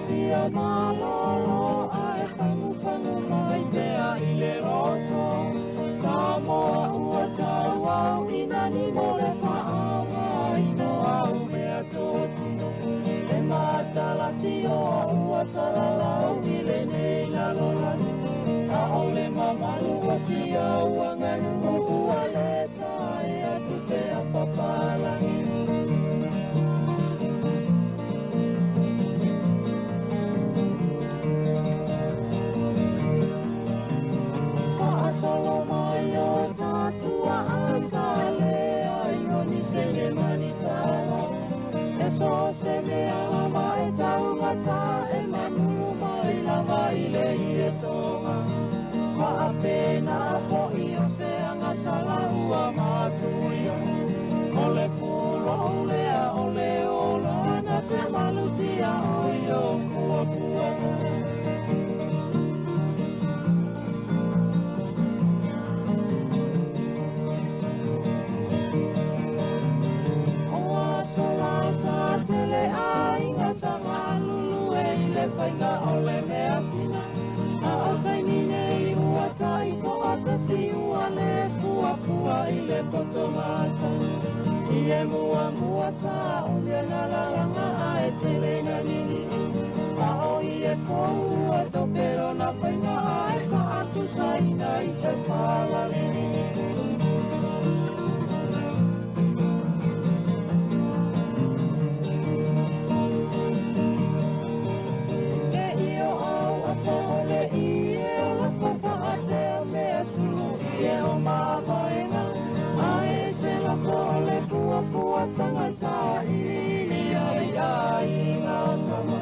Fia malolo ai whangu mai pea I le roto Samoa ua tau au ina ni mole whaawa ino au mea toti E matalasi o ua salalau I le nei lalolani A ole mamalu wa si au anganu ua leta E atu pea papalangi Solo mai o tatua asale ai no ni se le manitala E so se me alama e tau ngata e manu mai lava I le I e tonga Wa a pena po I o se anga sala ua matuia O le pulo o lea o le ola na te malutia o I o kua kua Tele ainga sanga lulu e le whainga o le mea sina A o taini nei ua tai ko atasi ua le fua fua I le koto masa I e mua mua sa unia na lalanga a e tele na nini A o I e kou a topero na whainga a e ka atu saina I se whala lini Fua tanga sa ili ai ai na tama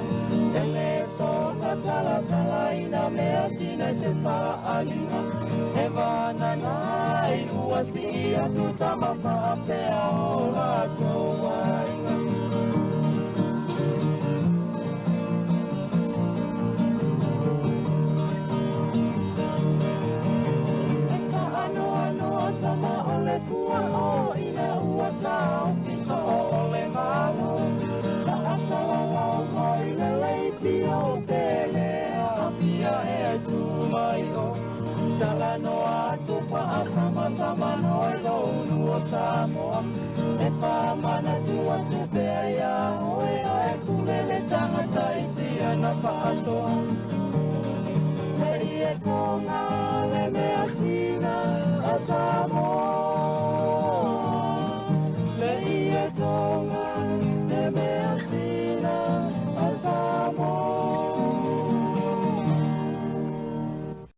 Ele so ka tala tala ina mea sina se fa alina E vana nai ua si atu tama fa pea o la toa ina E ka ano ano tama o le fua o ina ua tau fiso o le malo Ka asala lau mai le leiti o pele A fia e tu mai o Tala no atu pa asama sama no e lounu o Samoa E pa mana tu atu pea ia Oe a e kulele tangata isi ana pa asoa Le i e tonga le mea sina A Samoa